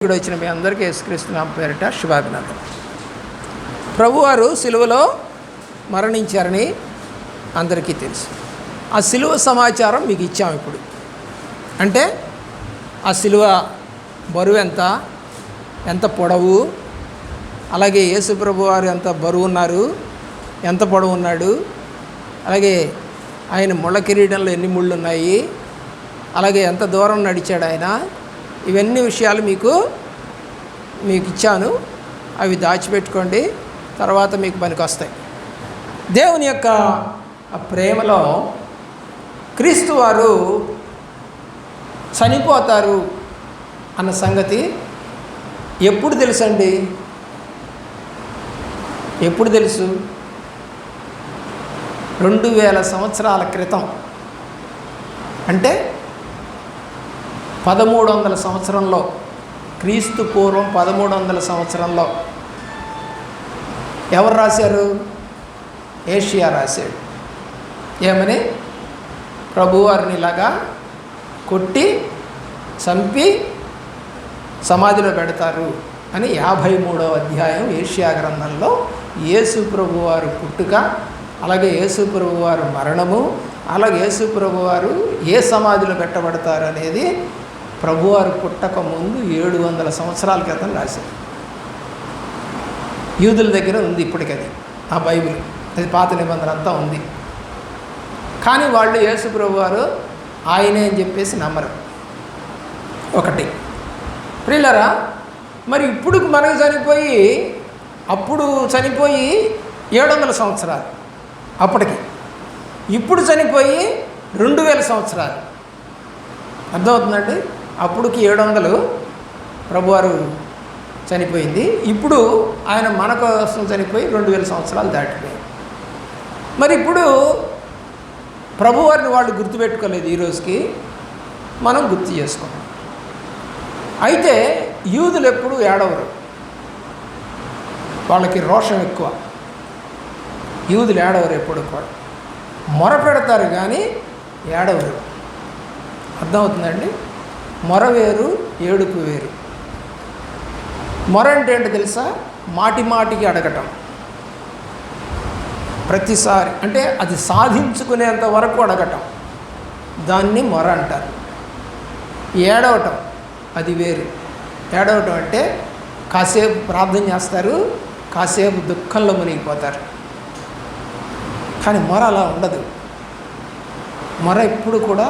ఇక్కడ వచ్చిన మీ అందరికీ యేసుక్రీస్తు నామమున పేరిట శుభాభినందనలు. ప్రభువారు సిలువలో మరణించారని అందరికీ తెలుసు. ఆ సిలువ సమాచారం మీకు ఇచ్చాము. ఇప్పుడు అంటే ఆ సిలువ బరువు ఎంత పొడవు, అలాగే యేసు ప్రభువారు ఎంత బరువు ఉన్నారు, ఎంత పొడవు ఉన్నాడు, అలాగే ఆయన ముళ్ళ కిరీటంలో ఎన్ని ముళ్ళు ఉన్నాయి, అలాగే ఎంత దూరం నడిచాడు ఆయన, ఇవన్నీ విషయాలు మీకు ఇచ్చాను. అవి దాచిపెట్టుకోండి, తర్వాత మీకు పనికి వస్తాయి. దేవుని యొక్క ప్రేమలో క్రీస్తు వారు చనిపోతారు అన్న సంగతి ఎప్పుడు తెలుసండి? ఎప్పుడు తెలుసు? 2000 సంవత్సరాల క్రితం, అంటే 1300 సంవత్సరంలో, క్రీస్తు పూర్వం 1300 సంవత్సరంలో ఎవరు రాశారు? ఏషియా రాశాడు. ఏమని? ప్రభువారిని ఇలాగా కొట్టి చంపి సమాధిలో పెడతారు అని 53వ అధ్యాయం ఏషియా గ్రంథంలో యేసు ప్రభువారు పుట్టుక, అలాగే యేసు ప్రభువారు మరణము, అలాగే యేసు ప్రభువారు ఏ సమాధిలో పెట్టబడతారు అనేది ప్రభువారు పుట్టక ముందు 700 సంవత్సరాల క్రితం రాశారు. యూదుల దగ్గర ఉంది ఇప్పటికది, ఆ బైబిల్, అది పాత నిబంధన అంతా ఉంది. కానీ వాళ్ళు యేసు ప్రభువారు ఆయనే అని చెప్పేసి నమ్మరు. ఒకటి ప్రియులారా, మరి ఇప్పుడు మనకు అప్పుడు చనిపోయి 700 సంవత్సరాలు అప్పటికి, ఇప్పుడు చనిపోయి 2000 సంవత్సరాలు. అర్థమవుతుందండి? అప్పుడుకి 700 ప్రభువారు చనిపోయింది, ఇప్పుడు ఆయన మన కోసం చనిపోయి 2000 సంవత్సరాలు దాటిపోయింది. మరి ఇప్పుడు ప్రభువారిని వాళ్ళు గుర్తుపెట్టుకోలేదు, ఈరోజుకి మనం గుర్తు చేసుకున్నాం. అయితే యూదులు ఎప్పుడు ఏడవరు, వాళ్ళకి రోషం ఎక్కువ. యూదులు ఏడవరు, ఎప్పుడు కూడా మొర పెడతారు కానీ ఏడవరు. అర్థమవుతుందండి? మొర వేరు, ఏడుపు వేరు. మొర అంటే ఏంటో తెలుసా? మాటికి అడగటం, ప్రతిసారి, అంటే అది సాధించుకునేంత వరకు అడగటం, దాన్ని మొర అంటారు. ఏడవటం అది వేరు. ఏడవటం అంటే కాసేపు ప్రార్థన చేస్తారు, కాసేపు దుఃఖంలో మునిగిపోతారు. కానీ మొర అలా ఉండదు. మొర ఎప్పుడు కూడా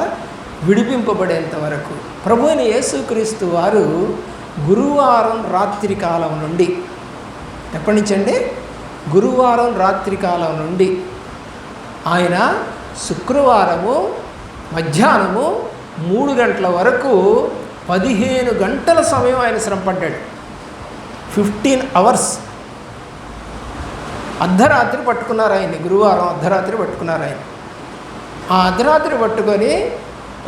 విడిపింపబడేంత వరకు. ప్రభు అయిన యేసుక్రీస్తు వారు గురువారం రాత్రి కాలం నుండి, ఎప్పటి నుంచి అండి? గురువారం రాత్రి కాలం నుండి ఆయన శుక్రవారము మధ్యాహ్నము 3 గంటల వరకు 15 గంటల సమయం ఆయన శ్రమపడ్డాడు. 15 అవర్స్. అర్ధరాత్రి పట్టుకున్నారు ఆయన్ని, గురువారం అర్ధరాత్రి పట్టుకున్నారు ఆయన. ఆ అర్ధరాత్రి పట్టుకొని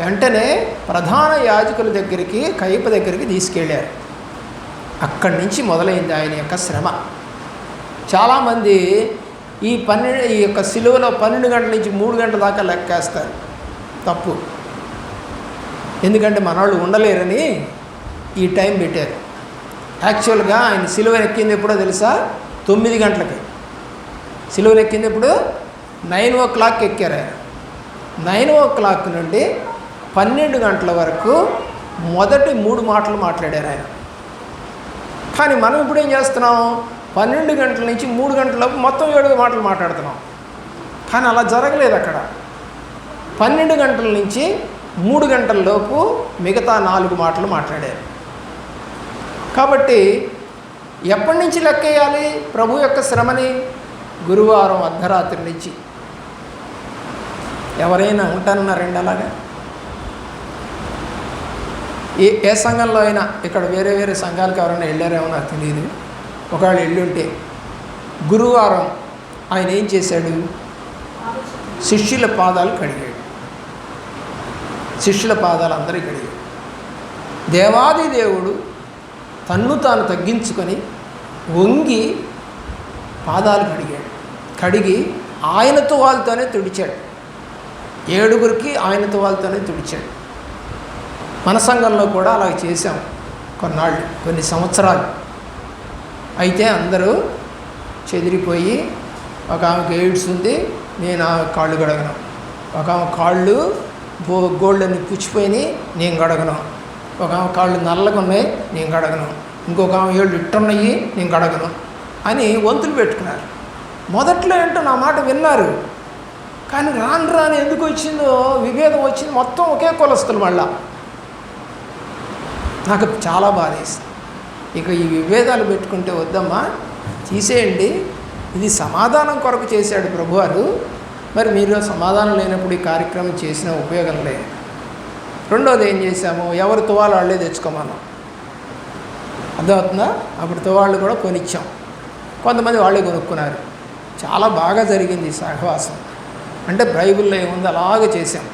వెంటనే ప్రధాన యాజకుల దగ్గరికి, కయప దగ్గరికి తీసుకెళ్ళారు. అక్కడి నుంచి మొదలైంది ఆయన యొక్క శ్రమ. చాలామంది ఈ యొక్క సిలువలో 12 గంటల నుంచి 3 గంటల దాకా లెక్కేస్తారు. తప్పు. ఎందుకంటే మనవాళ్ళు ఉండలేరని ఈ టైం పెట్టారు. యాక్చువల్గా ఆయన సిలువ ఎక్కింది ఎప్పుడో తెలుసా? 9 గంటలకి. సిలువను ఎక్కింది ఎప్పుడు? 9 o'clock ఎక్కారు ఆయన. 9 o'clock నుండి 12 గంటల వరకు మొదటి 3 మాటలు మాట్లాడారు ఆయన. కానీ మనం ఇప్పుడు ఏం చేస్తున్నాం? 12 గంటల నుంచి 3 గంటలలోపు మొత్తం 7 మాటలు మాట్లాడుతున్నాం. కానీ అలా జరగలేదు అక్కడ. 12 గంటల నుంచి 3 గంటలలోపు మిగతా 4 మాటలు మాట్లాడారు. కాబట్టి ఎప్పటి నుంచి లెక్కేయాలి ప్రభు యొక్క శ్రమని? గురువారం అర్ధరాత్రి నుంచి. ఎవరైనా ఉంటానన్నారండి అలాగా? ఏ సంఘంలో అయినా, ఇక్కడ వేరే సంఘాలకు ఎవరైనా వెళ్ళారేమో నాకు తెలియదు, ఒకవేళ వెళ్ళుంటే, గురువారం ఆయన ఏం చేశాడు? శిష్యుల పాదాలు కడిగాడు. శిష్యుల పాదాలు అందరికీ కడిగాడు. దేవాది దేవుడు తన్ను తాను తగ్గించుకొని వంగి పాదాలు కడిగాడు. కడిగి ఆయనతో వాళ్ళతోనే తుడిచాడు. 7గురికి ఆయనతో వాళ్ళతోనే తుడిచాడు. మన సంఘంలో కూడా అలా చేశాం. కొన్నాళ్ళు, కొన్ని సంవత్సరాలు. అయితే అందరూ చెదిరిపోయి, ఒక ఆమెకు ఎయిడ్స్ ఉంది, నేను ఆ కాళ్ళు గడగను. ఒక ఆమె కాళ్ళు గోళ్ళని పుచ్చిపోయినాయి, నేను గడగను. ఒక ఆమె కాళ్ళు నల్లగా ఉన్నాయి, నేను గడగను. ఇంకొక ఆమె ఏళ్ళు ఇట్టున్నాయి, నేను గడగను అని వంతులు పెట్టుకున్నారు. మొదట్లో ఏంటో నా మాట విన్నారు, కానీ రాను రాను ఎందుకు వచ్చిందో విభేదం వచ్చింది. మొత్తం ఒకే కులస్తులు. మళ్ళా నాకు చాలా బాధ వేసింది. ఇక ఈ విభేదాలు పెట్టుకుంటే వద్దమ్మా, తీసేయండి. ఇది సమాధానం కొరకు చేశాడు ప్రభువారు. మరి మీరు సమాధానం లేనప్పుడు ఈ కార్యక్రమం చేసిన ఉపయోగం లేదు. రెండోది ఏం చేశాము, ఎవరు తువాళ్ళు వాళ్ళే తెచ్చుకోమన్నాం. అర్థమవుతుందా? అప్పుడు తువాళ్ళు కూడా కొనిచ్చాం, కొంతమంది వాళ్ళే కొనుక్కున్నారు. చాలా బాగా జరిగింది సహవాసం. అంటే బైబిల్లో ఏముంది అలాగే చేశాం.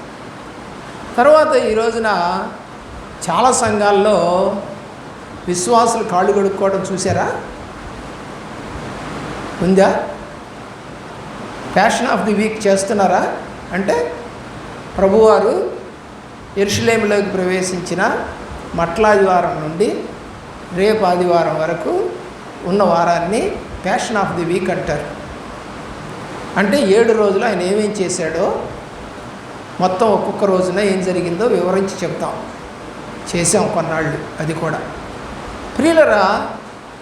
తర్వాత ఈ రోజున చాలా సంఘాల్లో విశ్వాసులు కాళ్ళు కడుక్కోవడం చూసారా? ఉందా? ఫ్యాషన్ ఆఫ్ ది వీక్ చేస్తున్నారా? అంటే ప్రభువారు యెరూషలేములోకి ప్రవేశించిన మట్లాదివారం నుండి రేపు ఆదివారం వరకు ఉన్న వారాన్ని ఫ్యాషన్ ఆఫ్ ది వీక్ అంటారు. అంటే 7 రోజులు ఆయన ఏమేం చేశాడో మొత్తం ఒక్కొక్క రోజున ఏం జరిగిందో వివరించి చెప్తాం. చేసాం కొన్నాళ్ళు. అది కూడా ప్రియులరా,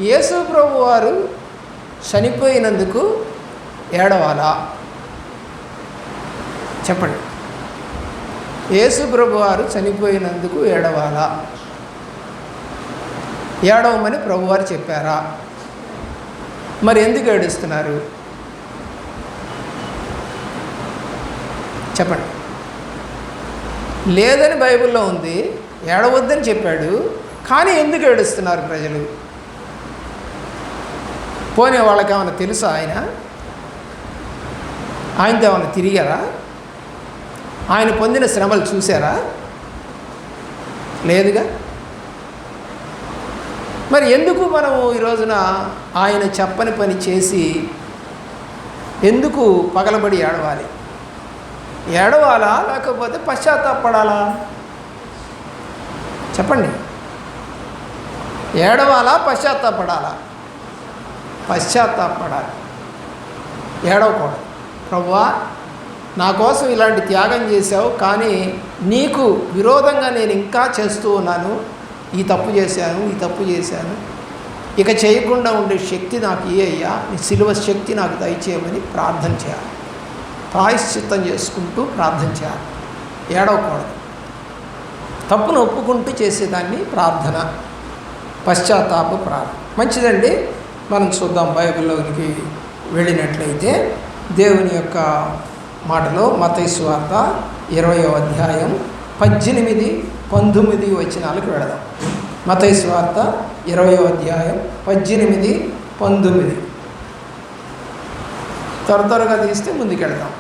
యేసు ప్రభు వారు చనిపోయినందుకు ఏడవాలా? చెప్పండి. యేసు ప్రభు వారు చనిపోయినందుకు ఏడవాలా? ఏడవమని ప్రభువారు చెప్పారా? మరి ఎందుకు ఏడుస్తున్నారు? చెప్పండి. లేదని బైబిల్లో ఉంది, ఏడవద్దని చెప్పాడు, కానీ ఎందుకు ఏడుస్తున్నారు ప్రజలు? పోనీ వాళ్ళకి ఏమైనా తెలుసా? ఆయనతో ఏమైనా తిరిగారా? ఆయన పొందిన శ్రమలు చూసారా? లేదుగా. మరి ఎందుకు మనము ఈ రోజున ఆయన చెప్పని పని చేసి ఎందుకు పగలబడి ఏడవాలి? ఏడవాలా లేకపోతే పశ్చాత్తాపడాలా? చెప్పండి. ఏడవాలా పశ్చాత్తాపడాలా? పశ్చాత్తాపడాలి, ఏడవకూడదు. ప్రభువా, నా కోసం ఇలాంటి త్యాగం చేశావు, కానీ నీకు విరోధంగా నేను ఇంకా చేస్తూ ఉన్నాను. ఈ తప్పు చేశాను, ఇక చేయకుండా ఉండే శక్తి నాకు అయ్యా, నీ సిలువ శక్తి నాకు దయచేయమని ప్రార్థన చేయాలి. ప్రాయశ్చిత్తం చేసుకుంటూ ప్రార్థన చేయాలి, ఏడవకూడదు. తప్పును ఒప్పుకుంటూ చేసేదాన్ని ప్రార్థన, పశ్చాత్తాప ప్రార్థన. మంచిదండి. మనం చూద్దాం. బైబిల్లోకి వెళ్ళినట్లయితే దేవుని యొక్క మాటలో మత్తయి సువార్త 20వ అధ్యాయం 18, 19 వచనాలకు వెళదాం. మత్తయి సువార్త 20వ అధ్యాయం 18, 19. త్వరగా తీస్తే ముందుకెళ్దాం.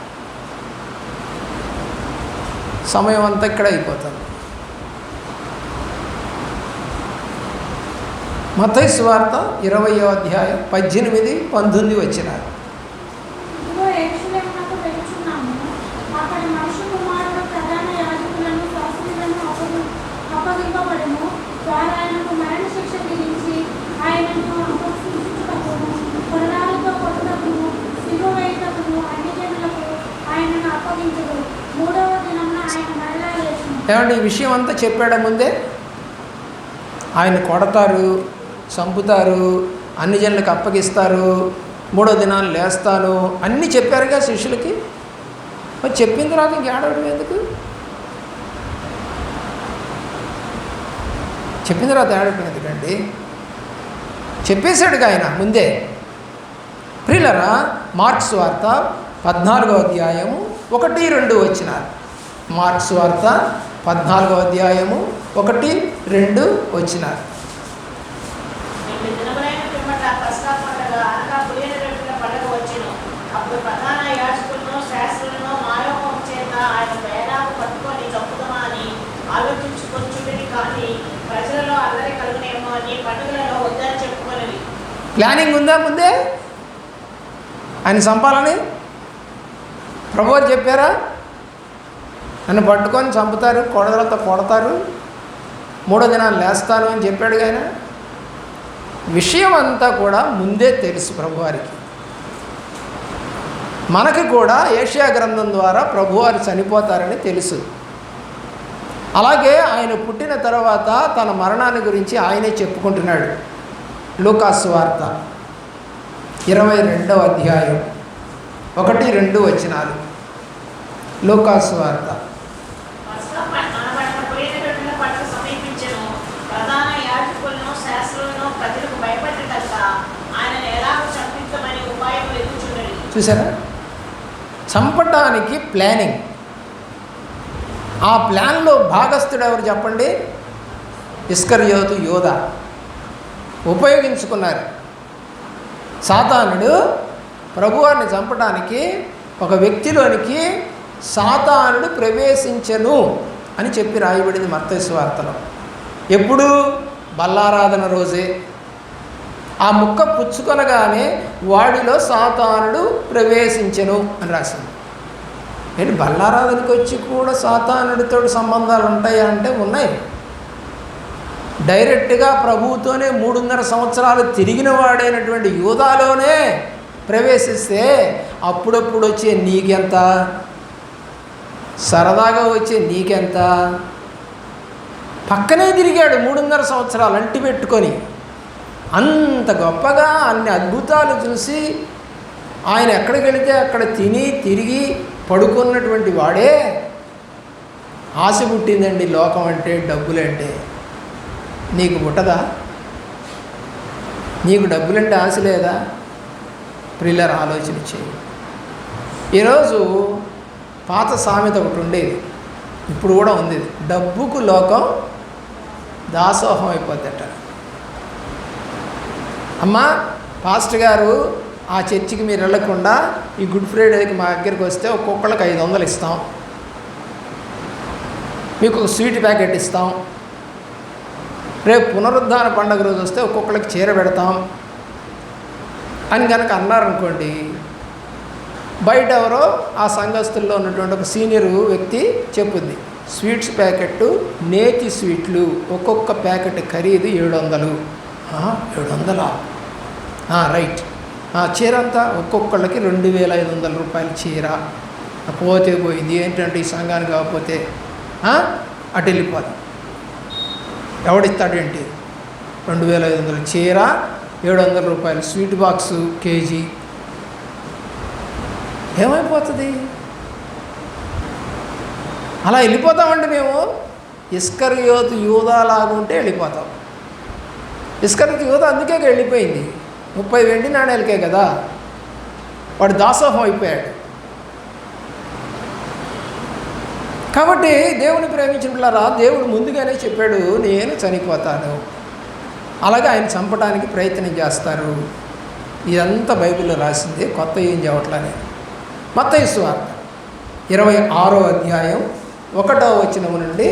సమయం అంతా ఇక్కడ అయిపోతుంది. మత్తయి సువార్త 20వ అధ్యాయం 18, 19 వచనాలు. ఏమంటే ఈ విషయం అంతా చెప్పాడా ముందే? ఆయన కొడతారు, చంపుతారు, అన్ని జనులకు అప్పగిస్తారు, 3వ దినాన్ని లేస్తాను అన్నీ చెప్పారుగా శిష్యులకి. మరి చెప్పిన తర్వాత ఇంక ఏడవడం ఎందుకు? చెప్పిన తర్వాత ఏడవడం ఎందుకండి? చెప్పేశాడుగా ఆయన ముందే. ప్రియులరా, మార్క్స్ వార్త 14వ అధ్యాయము 1, 2 వచనాలు. మార్క్స్ వార్త 14వ అధ్యాయము 1, 2 వచనాలు. ప్లానింగ్ ఉందా ముందే ఆయన చంపాలని? ప్రభువారు చెప్పారా? నన్ను పట్టుకొని చంపుతారు, కొడదలతో కొడతారు, మూడో దినాన్ని లేస్తాను అని చెప్పాడు. ఆయన విషయం అంతా కూడా ముందే తెలుసు ప్రభువారికి. మనకి కూడా యెషయా గ్రంథం ద్వారా ప్రభువారు చనిపోతారని తెలుసు. అలాగే ఆయన పుట్టిన తర్వాత తన మరణాన్ని గురించి ఆయనే చెప్పుకుంటున్నాడు. లూకాసు వార్త 22వ అధ్యాయం 1-2 వచనాలు. లూకాసు వార్త. చూసారా, చంపటానికి ప్లానింగ్. ఆ ప్లాన్లో భాగస్థుడు ఎవరు చెప్పండి? ఇస్కరియోతు యోధ ఉపయోగించుకున్నారు. సాతానుడు ప్రభువారిని చంపడానికి ఒక వ్యక్తిలోనికి సాతానుడు ప్రవేశించెను అని చెప్పి రాయబడింది మత్తయి సువార్తలో. ఎప్పుడు? బల్లారాధన రోజే. ఆ ముక్క పుచ్చుకొనగానే వాడిలో సాతానుడు ప్రవేశించెను అని రాసింది. ఏంటి, బల్లారాధనకి వచ్చి కూడా సాతానుడితో సంబంధాలు ఉంటాయా అంటే ఉన్నాయి. డైరెక్ట్గా ప్రభువుతోనే 3.5 సంవత్సరాలు తిరిగిన వాడైనటువంటి యూదాలోనే ప్రవేశిస్తే అప్పుడప్పుడు వచ్చే నీకెంత, సరదాగా వచ్చే నీకెంత, పక్కనే తిరిగాడు 3.5 సంవత్సరాలు అంటి పెట్టుకొని. అంత గొప్పగా అన్ని అద్భుతాలు చూసి ఆయన ఎక్కడికి వెళితే అక్కడ తిని తిరిగి పడుకున్నటువంటి వాడే ఆశ పుట్టిందండి లోకం అంటే, డబ్బులంటే. నీకు పుట్టదా? నీకు డబ్బులంటే ఆశ లేదా? ప్రియులారా, ఆలోచన చేయి. ఈరోజు పాత సామెత ఒకటి ఉండేది, ఇప్పుడు కూడా ఉంది. డబ్బుకు లోకం దాసోహం అయిపోద్దట. అమ్మా పాస్టర్ గారు, ఆ చర్చికి మీరు వెళ్ళకుండా ఈ గుడ్ ఫ్రైడేకి మా దగ్గరికి వస్తే ఒక్కొక్కళ్ళకి 500 ఇస్తాం, మీకు ఒక స్వీట్ ప్యాకెట్ ఇస్తాం, రేపు పునరుద్ధాన పండుగ రోజు వస్తే ఒక్కొక్కళ్ళకి చీర పెడతాం అని కనుక అన్నారనుకోండి, బయట ఎవరో ఆ సంఘస్థుల్లో ఉన్నటువంటి ఒక సీనియర్ వ్యక్తి చెప్పుద్ది, స్వీట్స్ ప్యాకెట్టు నేతి స్వీట్లు ఒక్కొక్క ప్యాకెట్ ఖరీదు 700. 700? రైట్. చీర అంతా ఒక్కొక్కళ్ళకి 2500 రూపాయల చీర. పోతే పోయింది, ఏంటంటే ఈ సంఘానికి కాకపోతే అటు వెళ్ళిపోతాం. ఎవడిస్తాడేంటి? 2500 చీర, 700 రూపాయలు స్వీట్ బాక్సు కేజీ. ఏమైపోతుంది? అలా వెళ్ళిపోతామండి మేము. ఇస్కరియోతు యూదా లాగుంటే వెళ్ళిపోతాం. ఇస్కరియోతు యూదా అందుకే వెళ్ళిపోయింది. 30 వెండి నాణేలకే కదా, వాడు దాసోహం అయిపోయాడు. కాబట్టి దేవుని ప్రేమించిన పిల్లరా, దేవుడు ముందుగానే చెప్పాడు, నేను చనిపోతాను. అలాగే ఆయన చంపడానికి ప్రయత్నం చేస్తారు. ఇదంతా బైబిల్లో రాసిందే, కొత్త ఏం చెప్పట్లనే. మత్తయి సువార్త 26వ అధ్యాయం 1వ వచనం నుండి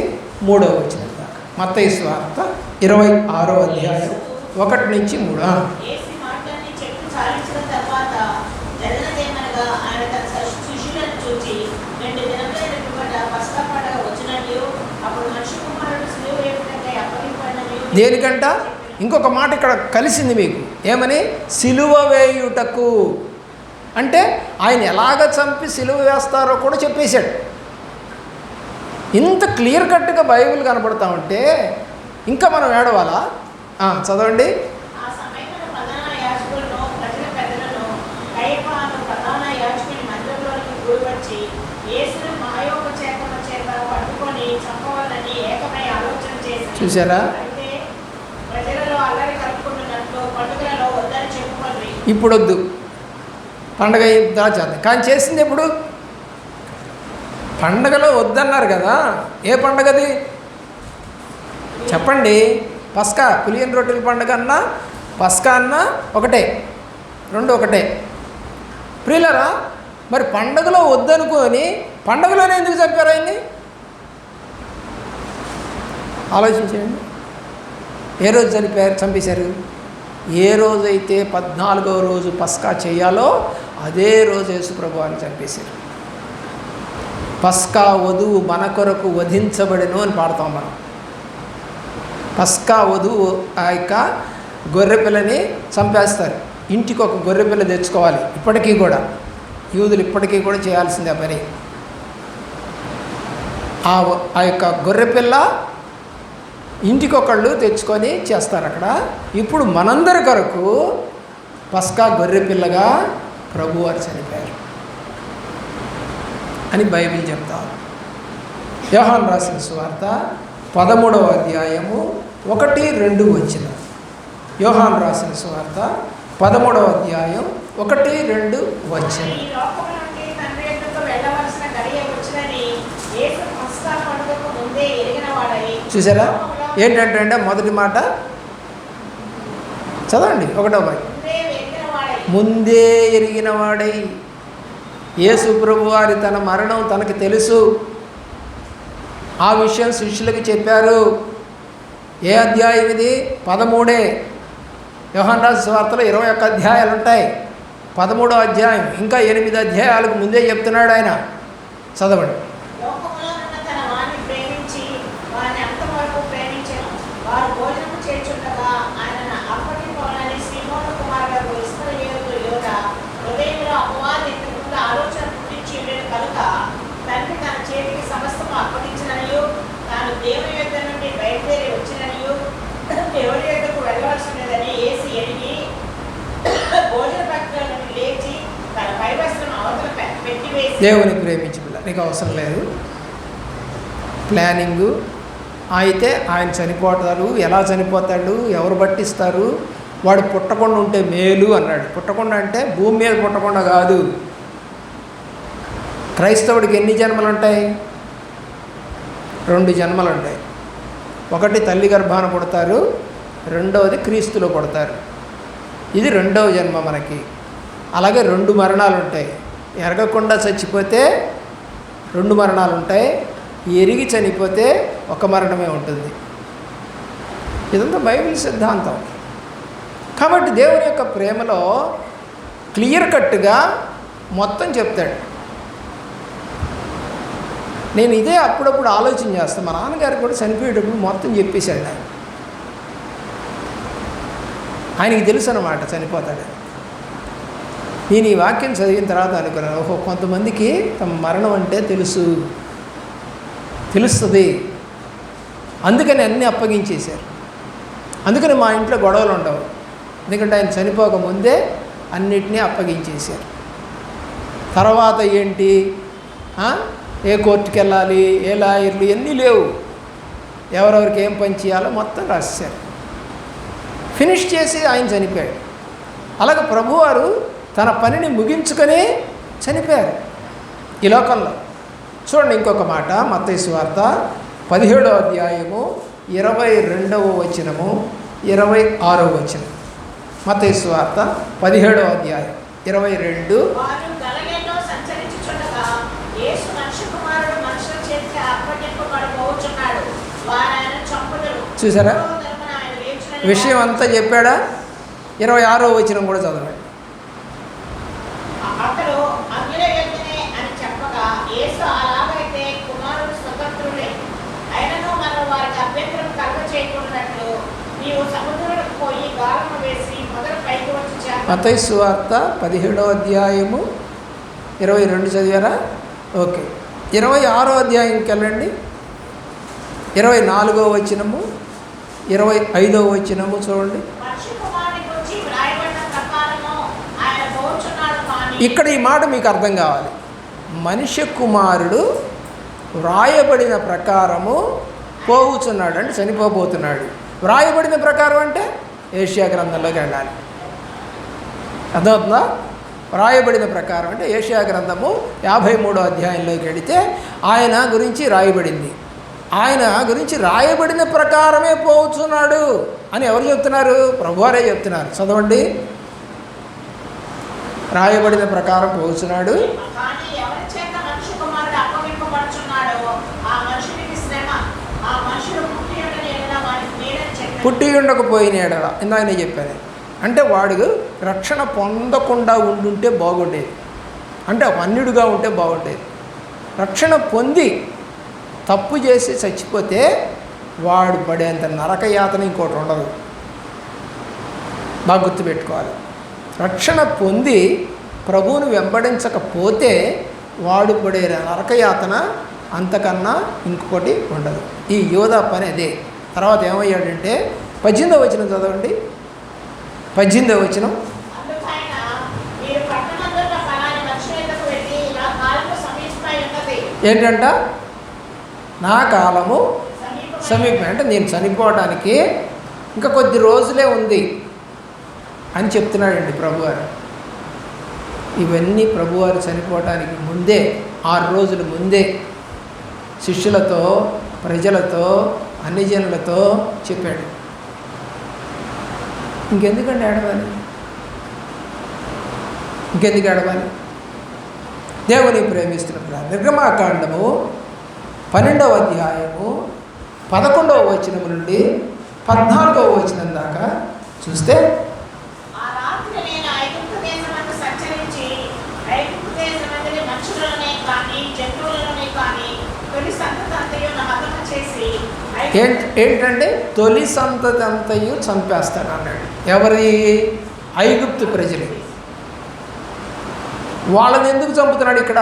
3వ వచనం దాకా. మత్తయి సువార్త 26వ అధ్యాయం 1 నుంచి 3. దేనికంట? ఇంకొక మాట ఇక్కడ కలిసింది మీకు. ఏమని? సిలువ వేయుటకు. అంటే ఆయన ఎలాగ చంపి సిలువ వేస్తారో కూడా చెప్పేశాడు. ఇంత క్లియర్ కట్గా బైబిల్ కనపడతా ఉంటే ఇంకా మనం ఏడవాలా? చదవండి. చూసారా? ఇప్పుడు వద్దు, పండగ చేద్దాం. కానీ చేసింది ఎప్పుడు? పండగలో వద్దన్నారు కదా. ఏ పండగది చెప్పండి? పస్కా, పులియన్ రొట్టెల పండుగ అన్నా పస్కా అన్నా ఒకటే, రెండు ఒకటే. ప్రియులరా, మరి పండగలో వద్దనుకొని పండగలోనే ఎందుకు చంపారు ఆయన్ని? ఆలోచించండి. ఏ రోజు చంపేశారు? ఏ రోజైతే 14వ రోజు పస్కా చేయాలో అదే రోజు యేసుప్రభువుని చంపేశారు. పస్కా వధువు మన కొరకు వధించబడెను అని పాడతాం మనం. పస్కా వధువు ఆ యొక్క గొర్రెపిల్లని చంపేస్తారు. ఇంటికి ఒక గొర్రెపిల్ల తెచ్చుకోవాలి. ఇప్పటికీ కూడా యూదులు ఇప్పటికీ కూడా చేయాల్సిందే పని. ఆ యొక్క గొర్రెపిల్ల ఇంటికొకళ్ళు తెచ్చుకొని చేస్తారు అక్కడ. ఇప్పుడు మనందరి కొరకు పస్కా గొర్రెపిల్లగా ప్రభువారు చనిపోయారు అని బైబిల్ చెప్తారు. యోహాను రాసిన సువార్త 13వ అధ్యాయము 1-2 వచ్చిన. యోహాను రాసిన సువార్త 13వ అధ్యాయం 1-2 వచ్చిన. చూసారా ఏంటంటే మొదటి మాట చదవండి. 1వ ముందే ఎరిగిన వాడై. యేసు ప్రభువారి తన మరణం తనకి తెలుసు. ఆ విషయం శిష్యులకు చెప్పారు. ఏ అధ్యాయం ఇది? 13. యోహాను రాసిన సువార్తలో 21 అధ్యాయాలు ఉంటాయి. 13వ అధ్యాయం ఇంకా 8 అధ్యాయాలకు ముందే చెప్తున్నాడు ఆయన. చదవండి. దేవుని ప్రేమించి నీకు అవసరం లేదు ప్లానింగు. అయితే ఆయన చనిపోతారు. ఎలా చనిపోతాడు? ఎవరు పట్టిస్తారు? వాడు పుట్టకుండా ఉంటే మేలు అన్నాడు. పుట్టకుండా అంటే భూమి మీద పుట్టకుండా కాదు. క్రైస్తవుడికి ఎన్ని జన్మలు ఉంటాయి? 2 జన్మలు ఉంటాయి. ఒకటి తల్లి గర్భాన పుడతారు, రెండవది క్రీస్తులో పుడతారు. ఇది 2వ జన్మ మనకి. అలాగే 2 మరణాలు ఉంటాయి. ఎరగకుండా చచ్చిపోతే 2 మరణాలు ఉంటాయి. ఎరిగి చనిపోతే 1 మరణమే ఉంటుంది. ఇదంతా బైబిల్ సిద్ధాంతం. కాబట్టి దేవుని యొక్క ప్రేమలో క్లియర్ కట్గా మొత్తం చెప్తాడు. నేను ఇదే అప్పుడప్పుడు ఆలోచన చేస్తాను. మా నాన్నగారు కూడా చనిపోయేటప్పుడు మొత్తం చెప్పేశాడు. ఆయనకి తెలుసు అన్నమాట చనిపోతాడు. నేను ఈ వాక్యం చదివిన తర్వాత అనుకున్నాను, ఓహో కొంతమందికి తమ మరణం అంటే తెలుస్తుంది. అందుకని అన్నీ అప్పగించేశారు. అందుకని మా ఇంట్లో గొడవలు ఉండవు. ఎందుకంటే ఆయన చనిపోకముందే అన్నిటినీ అప్పగించేశారు. తర్వాత ఏంటి, ఏ కోర్టుకి వెళ్ళాలి, ఏ లాయర్లు ఇవన్నీ లేవు. ఎవరెవరికి ఏం పని చేయాలో మొత్తం రాసేశారు. ఫినిష్ చేసి ఆయన చనిపోయాడు. అలాగే ప్రభువారు తన పనిని ముగించుకొని చనిపోయారు ఈ లోకంలో. చూడండి ఇంకొక మాట, మత్తయి సువార్త 17వ అధ్యాయము 22వ వచనము 26వ వచనం. మత్తయి సువార్త 17వ అధ్యాయం 22. చూసారా విషయం అంతా చెప్పాడా? 26వ వచనం కూడా చదవండి. మత్తయి సువార్త 17వ అధ్యాయము 22 చదివారా? ఓకే. 26వ అధ్యాయంకి వెళ్ళండి. 24వ వచనము 25వ వచనము చూడండి. ఇక్కడ ఈ మాట మీకు అర్థం కావాలి. మనుష్య కుమారుడు వ్రాయబడిన ప్రకారము పోవుచున్నాడు అంటే చనిపోబోతున్నాడు. వ్రాయబడిన ప్రకారం అంటే ఏషియా గ్రంథంలోకి వెళ్ళాలి. అర్థమవుతుందా? వ్రాయబడిన ప్రకారం అంటే ఏషియా గ్రంథము 53వ అధ్యాయంలోకి వెళితే ఆయన గురించి రాయబడింది. ఆయన గురించి రాయబడిన ప్రకారమే పోవుచున్నాడు అని ఎవరు చెప్తున్నారు? ప్రభువారే చెప్తున్నారు. చదవండి. రాయబడిన ప్రకారం పోవుచున్నాడు. పుట్టి ఉండకపోయిన ఎడల ఇందాకనే చెప్పాను. అంటే వాడు రక్షణ పొందకుండా ఉండుంటే బాగుండేది. అంటే అన్యుడిగా ఉంటే బాగుండేది. రక్షణ పొంది తప్పు చేసి చచ్చిపోతే వాడు పడేంత నరక యాతన ఇంకోటి ఉండదు. బాగా గుర్తుపెట్టుకోవాలి. రక్షణ పొంది ప్రభువును వెంబడించకపోతే వాడు పడే నరకయాతన అంతకన్నా ఇంకొకటి ఉండదు. ఈ యోధా పని అదే. తర్వాత ఏమయ్యాడంటే 18వ వచనం చదవండి. 18వ వచనం, ఏంటంట? నా కాలము సమీపం, అంటే నేను చనిపోవడానికి ఇంకా కొద్ది రోజులే ఉంది అని చెప్తున్నాడండి ప్రభువారు. ఇవన్నీ ప్రభువారు చనిపోవటానికి ముందే 6 రోజుల ముందే శిష్యులతో, ప్రజలతో, అన్ని జనులతో చెప్పాడు. ఇంకెందుకండి ఏడవాలి? ఇంకెందుకు ఏడవాలి? దేవుని ప్రేమిస్తున్న నిర్గమాకాండము 12వ అధ్యాయము 11వ వచనం నుండి 14వ వచనం దాకా చూస్తే, ఏంటంటే తొలి సంతతి అంతయు చంపేస్తాను అన్నాడు. ఎవరి? ఐగుప్తు ప్రజలు. వాళ్ళని ఎందుకు చంపుతున్నాడు ఇక్కడ?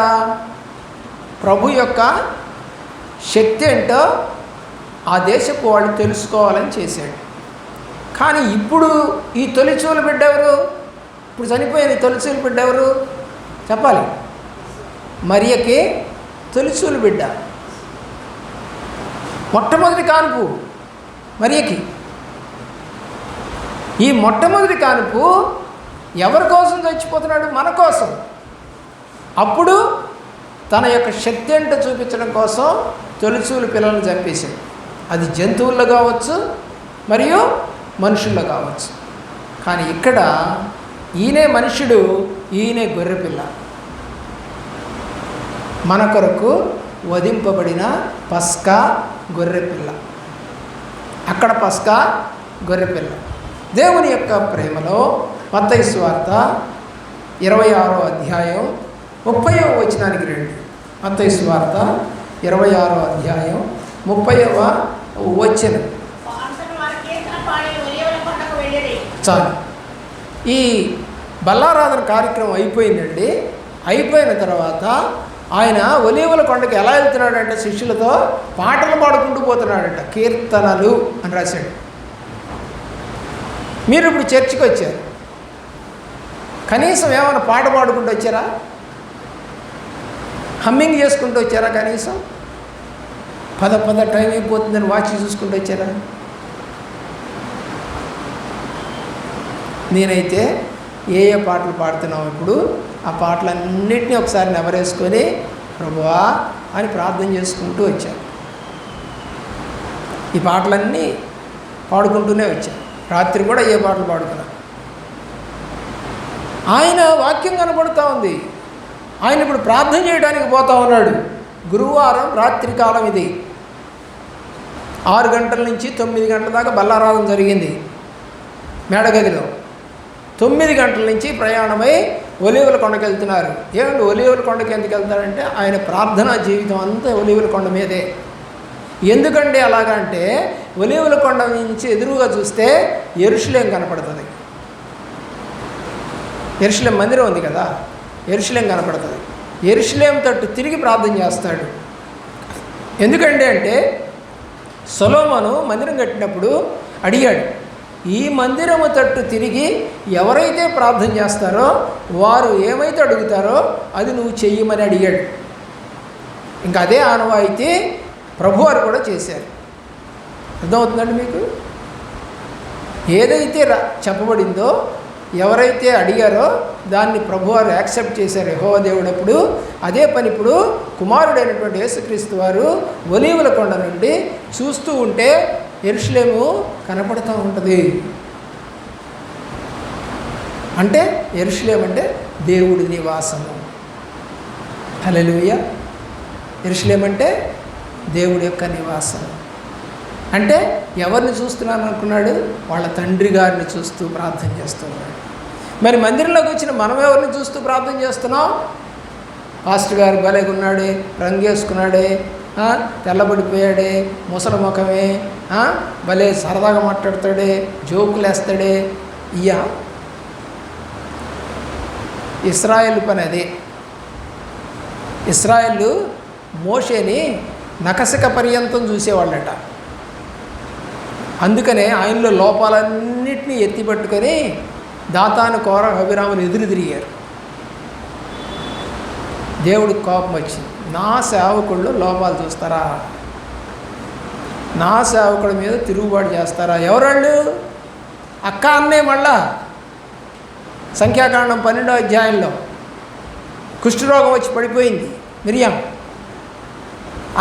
ప్రభు యొక్క శక్తి ఏంటో ఆ దేశపు వాళ్ళు తెలుసుకోవాలని చేశాడు. కానీ ఇప్పుడు ఈ తొలిచూలు బిడ్డ ఎవరు? ఇప్పుడు చనిపోయిన తొలిచూలు బిడ్డ ఎవరు చెప్పాలి? మరియకి తొలిచూలు బిడ్డ, మొట్టమొదటి కానుపు మరియకి. ఈ మొట్టమొదటి కానుపు ఎవరి కోసం చచ్చిపోతున్నాడు? మన కోసం. అప్పుడు తన యొక్క శక్తి ఏంటో చూపించడం కోసం తొలిచూలు పిల్లలను చంపేశాడు. అది జంతువుల్లో కావచ్చు, మరియు మనుషుల్లో కావచ్చు. కానీ ఇక్కడ ఈయనే మనుషుడు, ఈయనే గొర్రెపిల్ల, మన కొరకు వధింపబడిన పస్కా గొర్రెపిల్ల. అక్కడ పస్కా గొర్రెపిల్ల. దేవుని యొక్క ప్రేమలో మత్తయి సువార్త 26వ అధ్యాయం 30వ వచనానికి రండి. మత్తయి సువార్త 26వ అధ్యాయం 30వ వచనం. చాలు. ఈ బల్లారాధన కార్యక్రమం అయిపోయిందండి. అయిపోయిన తర్వాత ఆయన ఒలీవల కొండకి ఎలా వెళ్తున్నాడంటే శిష్యులతో పాటలు పాడుకుంటూ పోతున్నాడంట. కీర్తనలు అని రాశాడు. మీరు ఇప్పుడు చర్చికి వచ్చారు, కనీసం ఏమైనా పాట పాడుకుంటూ వచ్చారా? హమ్మింగ్ చేసుకుంటూ వచ్చారా? కనీసం పద టైం అయిపోతుందని వాచ్ చూసుకుంటూ వచ్చారా? నేనైతే ఏ పాటలు పాడుతున్నావు ఇప్పుడు ఆ పాటలన్నింటినీ ఒకసారి నెవరేసుకొని ప్రభువా అని ప్రార్థన చేసుకుంటూ వచ్చాను. ఈ పాటలన్నీ పాడుకుంటూనే వచ్చాను. రాత్రి కూడా ఏ పాటలు పాడుతున్నా. ఆయన వాక్యం కనబడుతూ ఉంది. ఆయన ఇప్పుడు ప్రార్థన చేయడానికి పోతా ఉన్నాడు. గురువారం రాత్రి కాలం ఇది. 6 గంటల నుంచి 9 గంటల దాకా బల్లారాధన జరిగింది మేడగదిలో. 9 గంటల నుంచి ప్రయాణమై ఒలీవల కొండకి వెళ్తున్నారు. ఏమంటే ఒలీవల కొండకి ఎందుకు వెళ్తారంటే ఆయన ప్రార్థనా జీవితం అంతా ఒలీవల కొండ మీదే. ఎందుకంటే అలాగంటే ఒలీవల కొండ నుంచి ఎదురుగా చూస్తే యెరూషలేం కనపడుతుంది. యెరూషలేం మందిరం ఉంది కదా, యెరూషలేం కనపడుతుంది. యెరూషలేం తట్టు తిరిగి ప్రార్థన చేస్తాడు. ఎందుకంటే అంటే సొలొమోను మందిరం కట్టినప్పుడు అడిగాడు, ఈ మందిరము తట్టు తిరిగి ఎవరైతే ప్రార్థన చేస్తారో వారు ఏమైతే అడుగుతారో అది నువ్వు చెయ్యమని అడిగాడు. ఇంకా అదే ఆనవాయితీ ప్రభువారు కూడా చేశారు. అర్థమవుతుందండి మీకు? ఏదైతే చెప్పబడిందో, ఎవరైతే అడిగారో దాన్ని ప్రభువారు యాక్సెప్ట్ చేశారు యెహోవా దేవుడప్పుడు. అదే పని ఇప్పుడు కుమారుడైనటువంటి యేసుక్రీస్తు వారు ఒలీవల కొండ నుండి చూస్తూ ఉంటే యెరూషలేము కనపడుతూ ఉంటుంది. అంటే యెరూషలేం అంటే దేవుడి నివాసము. హల్లెలూయా. యెరూషలేం అంటే దేవుడి యొక్క నివాసం. అంటే ఎవరిని చూస్తున్నాను అనుకున్నాడు? వాళ్ళ తండ్రి గారిని చూస్తూ ప్రార్థన చేస్తున్నాడు. మరి మందిరంలోకి వచ్చిన మనం ఎవరిని చూస్తూ ప్రార్థన చేస్తున్నాం? పాస్టర్ గారు భలేగా ఉన్నాడే, రంగు వేసుకున్నాడే, తెల్లబడిపోయాడే, ముసలి ముఖమే, భలే సరదాగా మాట్లాడతాడే, జోకులు వేస్తాడే. ఇశ్రాయేలు పని అదే. ఇశ్రాయేలు మోషేని నకసిక పర్యంతం చూసేవాళ్ళట. అందుకనే ఆయనలో లోపాలన్నింటినీ ఎత్తిపట్టుకొని దాతాను, కోర, అభిరాములు ఎదురు తిరిగారు. దేవుడికి కోపం వచ్చింది. నా సేవకుళ్ళు లోపాలు చూస్తారా? నా సేవకుడి మీద తిరుగుబాటు చేస్తారా? ఎవరాళ్ళు? అక్క అన్నే. మళ్ళా సంఖ్యాకాండం 12వ అధ్యాయంలో కుష్ఠరోగం వచ్చి పడిపోయింది మిరియాం.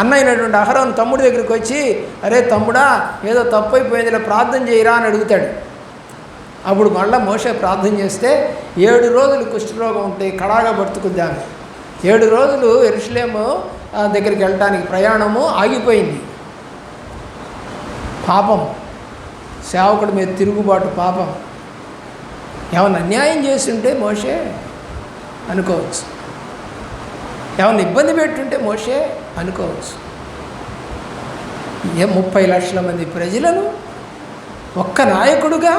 అన్న అయినటువంటి అహరోను తమ్ముడి దగ్గరికి వచ్చి, అరే తమ్ముడా, ఏదో తప్పు అయిపోయిందిలే, ప్రార్థన చేయరా అని అడుగుతాడు. అప్పుడు మళ్ళీ మోషే ప్రార్థన చేస్తే 7 రోజులు కుష్ఠరోగం ఉంటే కడాగా బతుకుద్దాము. 7 రోజులు యెరూషలేము దగ్గరికి వెళ్ళటానికి ప్రయాణము ఆగిపోయింది. పాపం, సేవకుడి మీద తిరుగుబాటు పాపం. ఏమన్నా అన్యాయం చేస్తుంటే మోషే అనుకోవచ్చు, ఏమన్నా ఇబ్బంది పెట్టుంటే మోషే అనుకోవచ్చు. 30 లక్షల మంది ప్రజలను ఒక్క నాయకుడుగా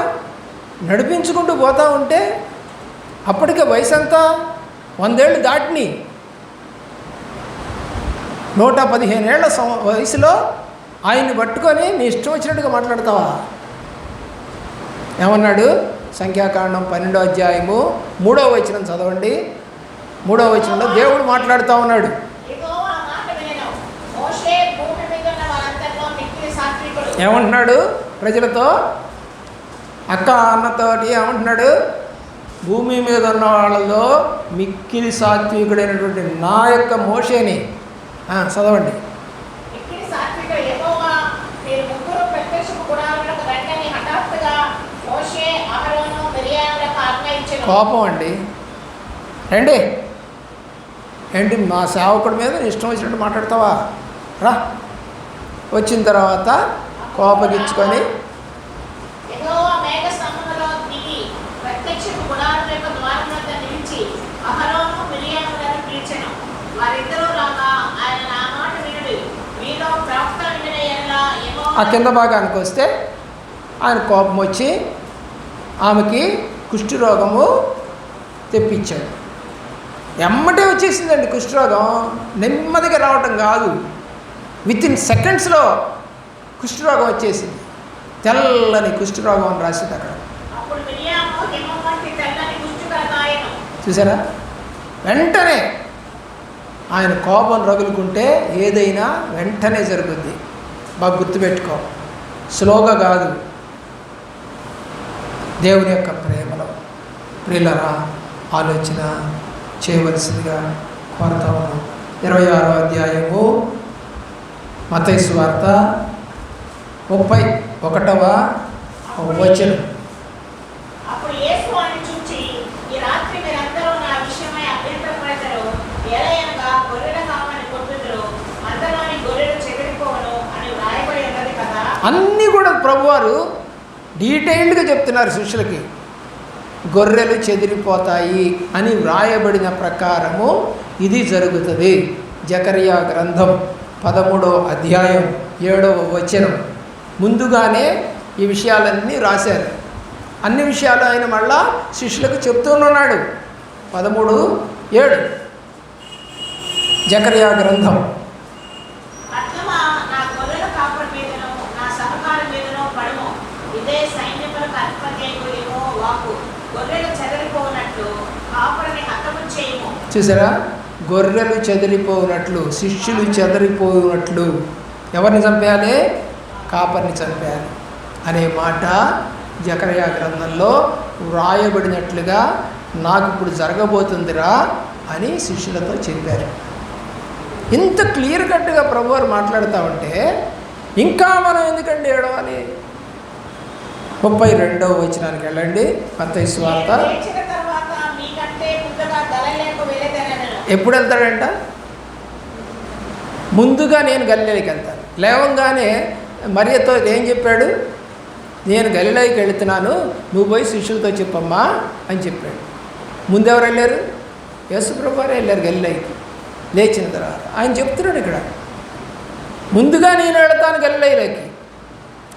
నడిపించుకుంటూ పోతూ ఉంటే అప్పటికే వయసు అంతా 100 ఏళ్ళు దాటిని. 115 ఏళ్ల వయసులో ఆయన్ని పట్టుకొని నీ ఇష్టం వచ్చినట్టుగా మాట్లాడతావా? ఏమన్నాడు? సంఖ్యాకాండం 12వ అధ్యాయము 3వ వచనం చదవండి. 3వ వచనంలో దేవుడు మాట్లాడుతూ ఉన్నాడు. ఏమంటున్నాడు? ప్రజలతో, అక్క అన్నతోటి ఏమంటున్నాడు? భూమి మీద ఉన్న వాళ్ళలో మిక్కిలి సాత్వికుడైనటువంటి నా యొక్క మోషేని చదవండి. కోపం అండి. ఏంటి మా సేవకుడి మీద ఇష్టం వచ్చినట్టు మాట్లాడతావా? రా. వచ్చిన తర్వాత కోపగించుకొని ఆ కింద భాగానికి వస్తే ఆయన కోపం వచ్చి ఆమెకి కుష్ఠరోగము తెప్పించాడు. ఎమ్మటే వచ్చేసిందండి కుష్ఠరోగం. నెమ్మదిగా రావటం కాదు, వితిన్ సెకండ్స్లో కుష్ఠరోగం వచ్చేసింది. తెల్లని కుష్ఠరోగం అని రాసింది అక్కడ. చూసారా? వెంటనే ఆయన కోపం రగులుకుంటే ఏదైనా వెంటనే జరుగుద్ది. బాగా గుర్తుపెట్టుకో, స్లోగా కాదు. దేవుని యొక్క ప్రేమలో ప్రియులరా ఆలోచన చేయవలసిందిగా కోరుతా ఉన్నాం. 26వ అధ్యాయము మత్తయి సువార్త 31వ వచనం. అన్నీ కూడా ప్రభువారు డీటెయిల్డ్గా చెప్తున్నారు శిష్యులకి. గొర్రెలు చెదిరిపోతాయి అని వ్రాయబడిన ప్రకారము ఇది జరుగుతుంది. జకరియా గ్రంథం 13వ అధ్యాయం 7వ వచనం. ముందుగానే ఈ విషయాలన్నీ రాశారు. అన్ని విషయాలు ఆయన మళ్ళా శిష్యులకు చెప్తూన్నాడు. 13:7 జకరియా గ్రంథం. చూసారా? గొర్రెలు చెదిరిపోయినట్లు, శిష్యులు చెదిరిపోయినట్లు ఎవరిని చంపేయాలి? కాపరిని చంపేయాలి అనే మాట జకరియా గ్రంథంలో వ్రాయబడినట్లుగా నాకు ఇప్పుడు జరగబోతుందిరా అని శిష్యులతో చెప్పారు. ఇంత క్లియర్ కట్గా ప్రభువారు మాట్లాడుతూ ఉంటే ఇంకా మనం ఎందుకండి ఏడవాలి? 32వ వచనానికి వెళ్ళండి. మత్తయి సువార్త. ఎప్పుడు వెళ్తాడంట? ముందుగా నేను గలిలయకి వెళ్తాను. లేవంగానే మరియతో ఏం చెప్పాడు? నేను గలిలయకి వెళుతున్నాను, నువ్వు పోయి శిష్యులతో చెప్పమ్మా అని చెప్పాడు. ముందెవరు వెళ్ళారు? యేసుప్రభువారే వెళ్ళారు గలిలయకి. లేచిన తర్వాత ఆయన చెప్తున్నాడు ఇక్కడ, ముందుగా నేను వెళతాను గలిలయలోకి,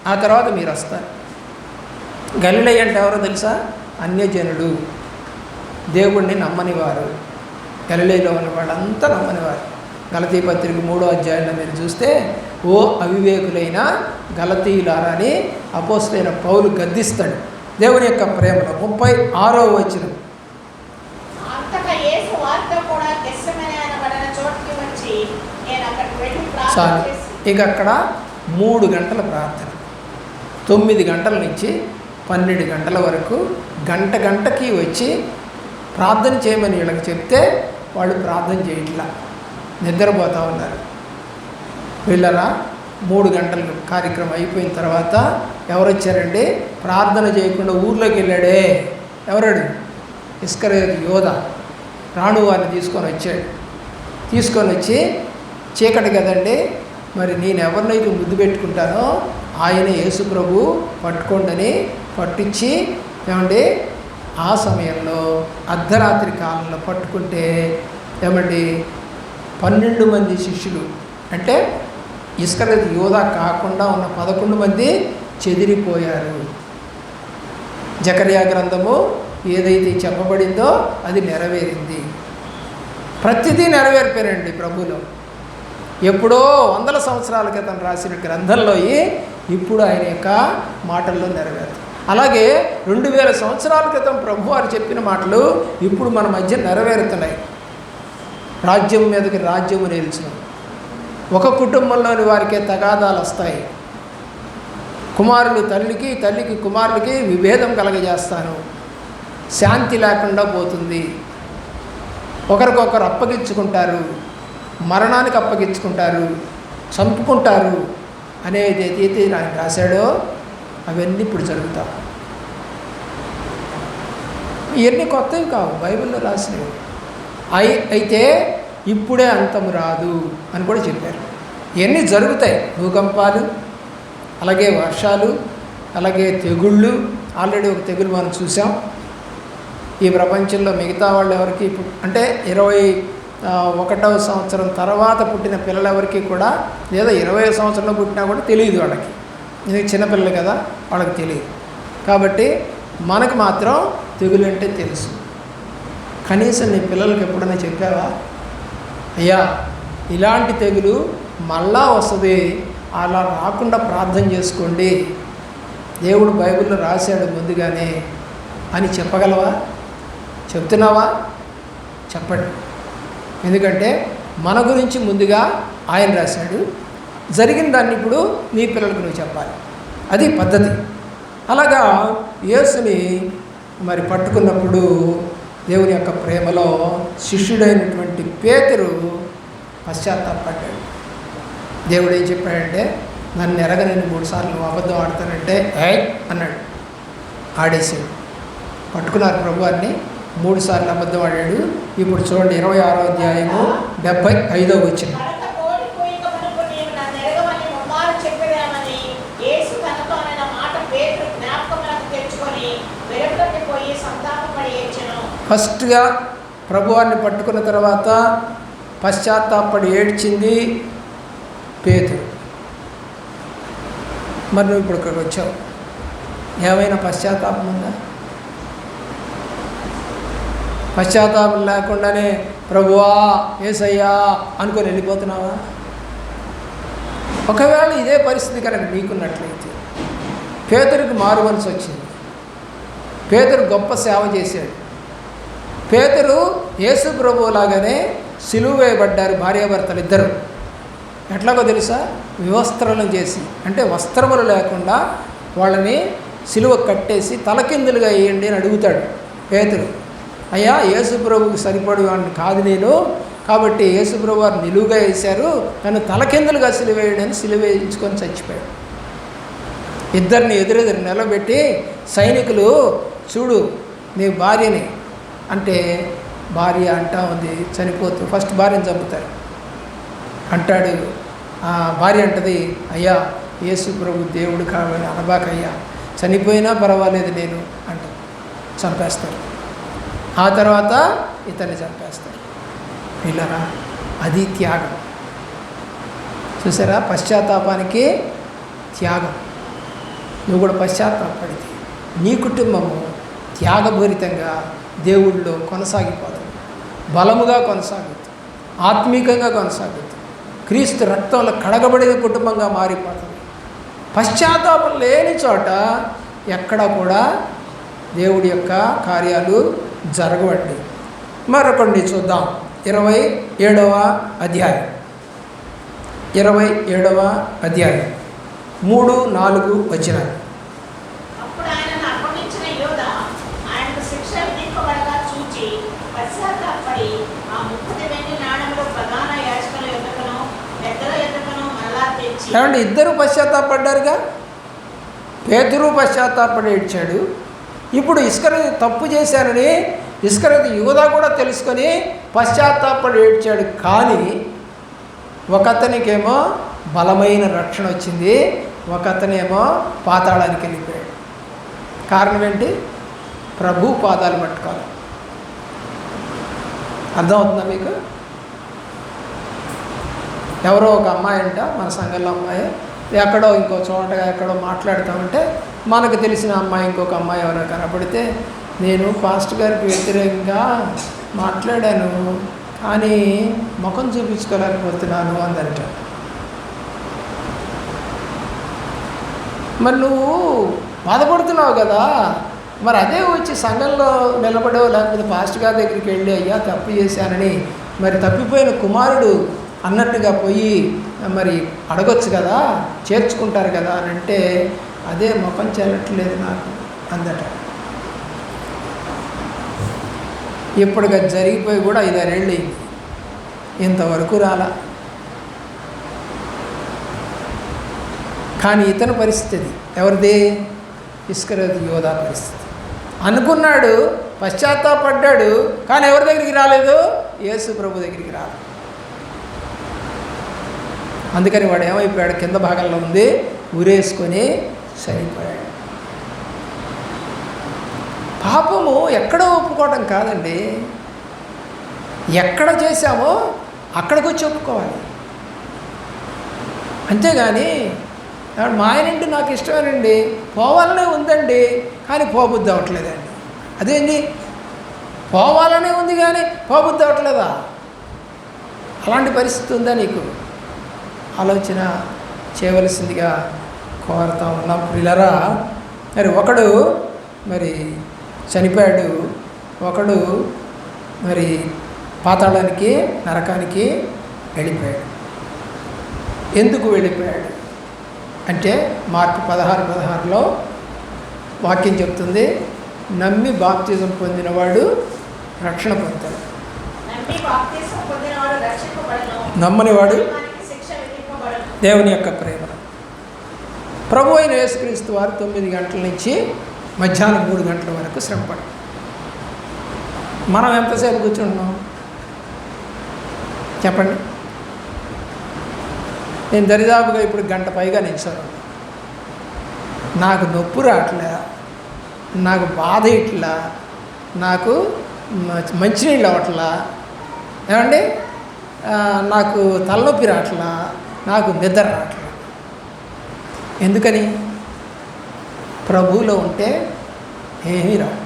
ఆ తర్వాత మీరు వస్తారు. గలిలయ అంటే ఎవరో తెలుసా? అన్యజనుడు, దేవుణ్ణి నమ్మనివారు. గలిలయలో ఉన్న వాళ్ళంతా నమ్మనివారు. గలతీ పత్రిక 3వ అధ్యాయంలో మీరు చూస్తే, ఓ అవివేకులైన గలతీయులారా అని అపోస్తలుడైన పౌలు గద్దిస్తాడు దేవుని యొక్క ప్రేమలో. 36వ వచనం. చాలు, ఇక అక్కడ 3 గంటల ప్రార్థన, 9 గంటల నుంచి 12 గంటల వరకు గంటకి వచ్చి ప్రార్థన చేయమని వీళ్ళకి చెప్తే వాళ్ళు ప్రార్థన చేయట్లా, నిద్రపోతూ ఉన్నారు. వీళ్ళరా 3 గంటల కార్యక్రమం అయిపోయిన తర్వాత ఎవరు వచ్చారండి? ప్రార్థన చేయకుండా ఊర్లోకి వెళ్ళాడే, ఎవరాడు? ఇస్కరియోతు యోధ రాణు వారిని తీసుకొని వచ్చి చీకటి కదండి, మరి నేను ఎవరినైతే ముద్దు పెట్టుకుంటానో ఆయన యేసు ప్రభు పట్టుకోండి పట్టించి, ఏమండి ఆ సమయంలో అర్ధరాత్రి కాలంలో పట్టుకుంటే ఏమండి 12 మంది శిష్యులు, అంటే ఇస్కరియోతు యోధ కాకుండా ఉన్న 11 మంది చెదిరిపోయారు. జకర్యా గ్రంథము ఏదైతే చెప్పబడిందో అది నెరవేరింది. ప్రతిదీ నెరవేరిపోయారండి ప్రభువులో. ఎప్పుడో 100 సంవత్సరాల క్రితం రాసిన గ్రంథంలో ఇప్పుడు ఆయన యొక్క మాటల్లో నెరవేరుతాయి. అలాగే 2000 సంవత్సరాల క్రితం ప్రభు వారు చెప్పిన మాటలు ఇప్పుడు మన మధ్య నెరవేరుతున్నాయి. రాజ్యం మీదకి రాజ్యము నిలిచిన, ఒక కుటుంబంలోని వారికే తగాదాలు వస్తాయి. కుమారులు తల్లికి, తల్లికి కుమారులకి విభేదం కలగజేస్తాను, శాంతి లేకుండా పోతుంది, ఒకరికొకరు అప్పగించుకుంటారు, మరణానికి అప్పగించుకుంటారు, చంపుకుంటారు అనేది ఏదైతే ఆయన రాశాడో అవన్నీ ఇప్పుడు జరుగుతాయి. ఇవన్నీ కొత్తవి కావు, బైబిల్లో రాసినవి. అయితే ఇప్పుడే అంతము రాదు అని కూడా చెప్పారు. ఇవన్నీ జరుగుతాయి, భూకంపాలు, అలాగే వర్షాలు, అలాగే తెగుళ్ళు. ఆల్రెడీ ఒక తెగులు మనం చూసాం. ఈ ప్రపంచంలో మిగతా వాళ్ళు ఎవరికి అంటే 21వ సంవత్సరం తర్వాత పుట్టిన పిల్లలెవరికి కూడా, లేదా 20వ సంవత్సరంలో పుట్టినా కూడా తెలియదు వాళ్ళకి, ఇది చిన్నపిల్లలు కదా, వాళ్ళకి తెలియదు. కాబట్టి మనకు మాత్రం తెగులు అంటే తెలుసు. కనీసం నీ పిల్లలకి ఎప్పుడైనా చెప్పావా, అయ్యా ఇలాంటి తెగులు మళ్ళా వస్తుంది, అలా రాకుండా ప్రార్థన చేసుకోండి, దేవుడు బైబిల్లో రాశాడు ముందుగానే అని చెప్పగలవా? చెప్తున్నావా? చెప్పండి. ఎందుకంటే మన గురించి ముందుగా ఆయన రాశాడు, జరిగిన దాన్ని ఇప్పుడు నీ పిల్లలకు నువ్వు చెప్పాలి, అది పద్ధతి. అలాగా యేసుని మరి పట్టుకున్నప్పుడు దేవుని యొక్క ప్రేమలో శిష్యుడైనటువంటి పేతురు పశ్చాత్తాపడ్డాడు. దేవుడు ఏం చెప్పాడంటే, నన్ను ఎరగనని 3 సార్లు నువ్వు అబద్ధం ఆడతానంటే అన్నాడు. ఆడేసాడు. పట్టుకున్నారు ప్రభువాన్ని, 3 సార్లు అబద్ధం ఆడాడు. ఇప్పుడు చూడండి 26వ అధ్యాయము 75వ వచనం. ఫస్ట్గా ప్రభువాన్ని పట్టుకున్న తర్వాత పశ్చాత్తాపడి ఏడ్చింది పేతురు. మరి నువ్వు ఇప్పుడు ఇక్కడికి వచ్చావు, ఏమైనా పశ్చాత్తాపం ఉందా? పశ్చాత్తాపం లేకుండానే ప్రభువా యేసయ్యా అనుకొని వెళ్ళిపోతున్నావా? ఒకవేళ ఇదే పరిస్థితి కనుక మీకున్నట్లయితే, పేతురుకి మారు మనసు వచ్చింది, పేతురు గొప్ప సేవ చేశాడు. పేతురు యేసు ప్రభువులాగానే సిలువ వేయబడ్డారు భార్యాభర్తలు ఇద్దరు. ఎట్లాగో తెలుసా? వివస్త్రలను చేసి, అంటే వస్త్రములు లేకుండా వాళ్ళని సిలువ కట్టేసి తలకిందులుగా వేయండి అని అడుగుతాడు పేతురు. అయ్యా యేసు ప్రభువుకి సరిపడు అని కాదు నేను, కాబట్టి యేసు ప్రభు వారు నిలువుగా వేశారు, నన్ను తలకిందులుగా సిలువ వేయడని సిలువ వేయించుకొని చచ్చిపోయాడు. ఇద్దరిని ఎదురెదురు నిలబెట్టి సైనికులు, చూడు నీ భార్యని అంటే, భార్య అంటా ఉంది చనిపోతూ, ఫస్ట్ భార్యను చంపుతారు. అంటాడు, భార్య అంటది, అయ్యా యేసు ప్రభు దేవుడు కావాలని అనబాకయ్యా, చనిపోయినా పర్వాలేదు నేను అంట. చంపేస్తారు. ఆ తర్వాత ఇతన్ని చంపేస్తారు. పిల్లరా, అది త్యాగం. చూసారా, పశ్చాత్తాపానికి త్యాగం. నువ్వు కూడా పశ్చాత్తాపడితే నీ కుటుంబము త్యాగభరితంగా దేవుళ్ళలో కొనసాగిపోతుంది, బలముగా కొనసాగుతుంది, ఆత్మీకంగా కొనసాగుతుంది, క్రీస్తు రక్తంలో కడగబడిన కుటుంబంగా మారిపోతుంది. పశ్చాత్తాపం లేని చోట ఎక్కడ కూడా దేవుడి యొక్క కార్యాలు జరగవండి. మరొకటి చూద్దాం. 27వ అధ్యాయం 27వ అధ్యాయం 3-4 వచనాలు. అప్పుడు ఆయనను అప్పగించిన యోధా ఆయనకు శిక్ష విధింపబడగా చూచి పశ్చాత్తాపడి ఆ 30 వెండి నాణెములు ప్రధాన యాజకుల యొద్దకును పెద్దల యొద్దకును మరలా తెచ్చి. ఏమంటే ఇద్దరు పశ్చాత్తాపడ్డారుగా. పేతురు పశ్చాత్తాపడి ఏడ్చాడు. ఇప్పుడు ఇస్కరియోతు తప్పు చేశానని ఇస్కరియోతు యూదా కూడా తెలుసుకొని పశ్చాత్తాపడి ఏడ్చాడు. కానీ ఒకతనికేమో బలమైన రక్షణ వచ్చింది, ఒకతనేమో పాతాళానికి వెళ్ళిపోయాడు. కారణం ఏంటి? ప్రభు పాదాలు పట్టుకోవాలి. అర్థమవుతుందా మీకు? ఎవరో ఒక అమ్మాయి అంట, మన సంఘంలో అమ్మాయి, ఎక్కడో ఇంకో చోటగా ఎక్కడో మాట్లాడుతూ మనకు తెలిసిన అమ్మాయి ఇంకొక అమ్మాయి ఎవరో కనపడితే, నేను పాస్టర్ గారికి వ్యతిరేకంగా మాట్లాడాను కానీ ముఖం చూపించుకోలేకపోతున్నాను అందంట. మరి నువ్వు బాధపడుతున్నావు కదా, మరి అదే వచ్చి సంఘంలో నిలబడో లేకపోతే పాస్టర్ గారి దగ్గరికి వెళ్ళి అయ్యా తప్పు చేశానని మరి తప్పిపోయిన కుమారుడు అన్నట్టుగా పోయి మరి అడగొచ్చు కదా, చేర్చుకుంటారు కదా అని అంటే, అదే ముఖం చెల్లట్లేదు నాకు అందట. ఇప్పటిగా జరిగిపోయి కూడా 5-6 ఏళ్ళు అయింది, ఇంతవరకు రాలా. కానీ ఇతని పరిస్థితి ఎవరిది? ఇస్కరియోతు యోధా పరిస్థితి. అనుకున్నాడు, పశ్చాత్తాపడ్డాడు, కానీ ఎవరి దగ్గరికి రాలేదు? యేసు ప్రభు దగ్గరికి రాలేదు. అందుకని వాడు ఏమైపోయాడు? కింద భాగంలో ఉంది, ఉరేసుకొని చనిపోయాడు. పాపము ఎక్కడో ఒప్పుకోవటం కాదండి, ఎక్కడ చేశామో అక్కడికి వచ్చి ఒప్పుకోవాలి. అంతేగాని మా ఆయనండి నాకు ఇష్టమేనండి, పోవాలనే ఉందండి కానీ పోబుద్ధి అవ్వట్లేదండి. అదేంటి? పోవాలనే ఉంది కానీ పోబుద్ధి అవ్వట్లేదా? అలాంటి పరిస్థితి ఉందా నీకు? ఆలోచన చేయవలసిందిగా కోరుతా ఉన్నాం ప్రియులారా. మరి ఒకడు మరి చనిపోయాడు, ఒకడు మరి పాతాళానికి నరకానికి వెళ్ళిపోయాడు. ఎందుకు వెళ్ళిపోయాడు అంటే మార్కు 16:16లో వాక్యం చెప్తుంది, నమ్మి బాప్తిజం పొందినవాడు రక్షణ పొందుతాడు, నమ్మనివాడు దేవుని యొక్క ప్రేమ. ప్రభు అయిన యేసుక్రీస్తు వారు 9 గంటల నుంచి మధ్యాహ్నం 3 గంటల వరకు శ్రమపడ్డారు. మనం ఎంతసేపు కూర్చుంటున్నాం చెప్పండి? నేను దరిదాపుగా ఇప్పుడు గంట పైగా నిలిచాను. నాకు నొప్పి రావట్లే, నాకు బాధ ఇట్లా, నాకు మంచినీళ్ళు అవ్వట్లా, ఏమండి నాకు తలనొప్పి రావట్లా, నాకు నిద్ర రావట్లా. ఎందుకని? ప్రభువులో ఉంటే ఏమీ రావు,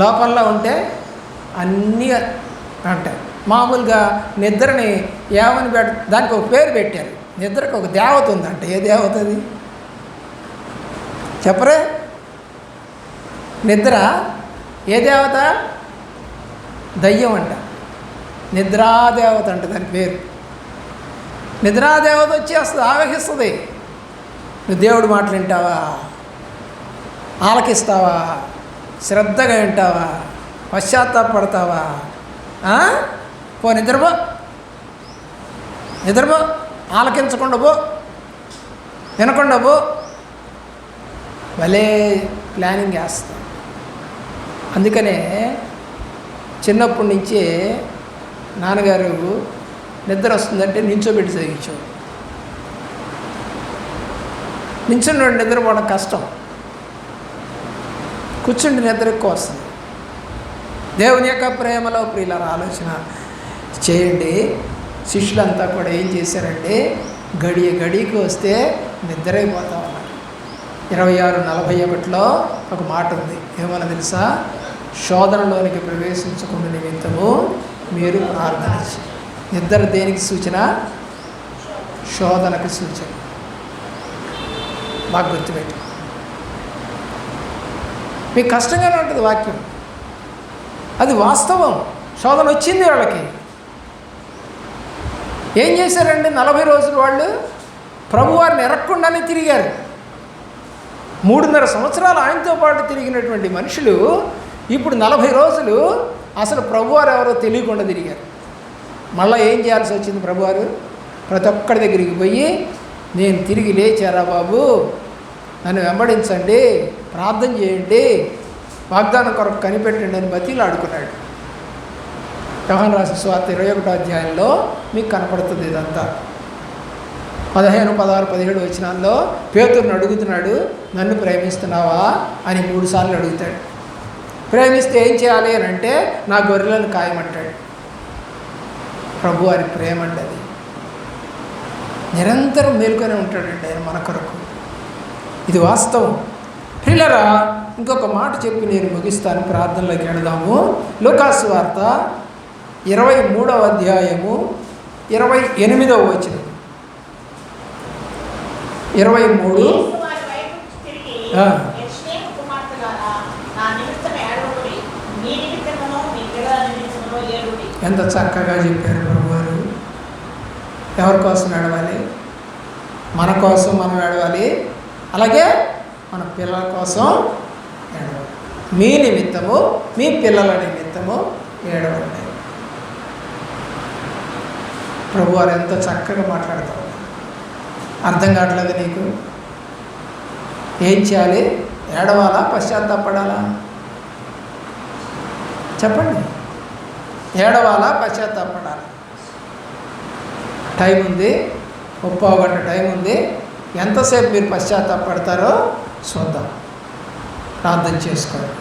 లోపంలో ఉంటే అన్నీ అంటారు. మామూలుగా నిద్రని ఏమని దానికి ఒక పేరు పెట్టారు, నిద్రకు ఒక దేవత ఉందంట. ఏ దేవత అది చెప్పరే? నిద్ర ఏ దేవత? దయ్యం అంట, నిద్రాదేవత అంట దాని పేరు. నిద్రాదేవత వచ్చేస్తుంది, ఆవహిస్తుంది. నువ్వు దేవుడు మాటలు వింటావా, ఆలకిస్తావా, శ్రద్ధగా వింటావా, పశ్చాత్తాపడతావా? పో నిద్రపో, నిద్రపో, ఆలకించకుండా పో, వినకుండా పో. భలే ప్లానింగ్ చేస్తాం. అందుకనే చిన్నప్పటి నుంచే నాన్నగారు నిద్ర వస్తుందంటే నించోబెట్టి చదివించాడు. నించున్న నిద్రపోవడం కష్టం, కూర్చుండి నిద్ర ఎక్కువ వస్తుంది. దేవుని యొక్క ప్రేమలో ప్రియులారా ఆలోచన చేయండి. శిష్యులంతా కూడా ఏం చేశారంటే గడికి వస్తే నిద్రైపోతా ఉన్నారు. 26:41 ఒక మాట ఉంది, ఏమన్నా తెలుసా? శోధనలోనికి ప్రవేశించకుండా నిమిత్తము మీరు ప్రార్థన చేయండి. నిద్ర దేనికి సూచన? శోధనకి సూచన. బాగా గుర్తుపెట్టి, మీకు కష్టంగానే ఉంటుంది వాక్యం, అది వాస్తవం. శోధన వచ్చింది వాళ్ళకి. ఏం చేశారండి? 40 రోజులు వాళ్ళు ప్రభువారిని ఎరక్కుండానే తిరిగారు. 3.5 సంవత్సరాలు ఆయనతో పాటు తిరిగినటువంటి మనుషులు ఇప్పుడు 40 రోజులు అసలు ప్రభువారు ఎవరో తెలియకుండా తిరిగారు. మళ్ళీ ఏం చేయాల్సి వచ్చింది? ప్రభువారు ప్రతి ఒక్కడి దగ్గరికి పోయి, నేను తిరిగి లేచారా బాబు, నన్ను వెంబడించండి, ప్రార్థన చేయండి, వాగ్దానం కొరకు కనిపెట్టండి అని బతిలాడుకున్నాడు. యోహాను రాసిన సువార్త 21వ అధ్యాయంలో మీకు కనపడుతుంది ఇదంతా. 15, 16, 17 వచనాల్లో పేతురుని అడుగుతున్నాడు, నన్ను ప్రేమిస్తున్నావా అని 3 సార్లు అడుగుతాడు. ప్రేమిస్తే ఏం చేయాలి అని అంటే, నా గొర్రెలను కాయమంటాడు. ప్రభు వారి ప్రేమ అండి అది. నిరంతరం మేలుకొని ఉంటాడండి ఆయన మన కొరకు. ఇది వాస్తవం. ప్రియులారా, ఇంకొక మాట చెప్పి నేను ముగిస్తాను, ప్రార్థనలోకి వెళదాము. లూకాసు వార్త 23వ అధ్యాయము 28వ వచనం. 23. ఎంత చక్కగా చెప్పారు ప్రభువారు. ఎవరి కోసం ఏడవాలి? మన కోసం మనం ఏడవాలి, అలాగే మన పిల్లల కోసం ఏడవాలి. మీ నిమిత్తము, మీ పిల్లల నిమిత్తము ఏడవండి. ప్రభువారు ఎంత చక్కగా మాట్లాడతారు. అర్థం కావట్లేదు నీకు? ఏం చేయాలి? ఏడవాలా, పశ్చాత్తాపడాలా? చెప్పండి. ఏడవాలా, పశ్చాత్తాపడాలా? టైం ఉంది, 30 గంట టైం ఉంది. ఎంతసేపు మీరు పశ్చాత్తాపడతారో చూద్దాం. ప్రార్థన చేసుకోండి.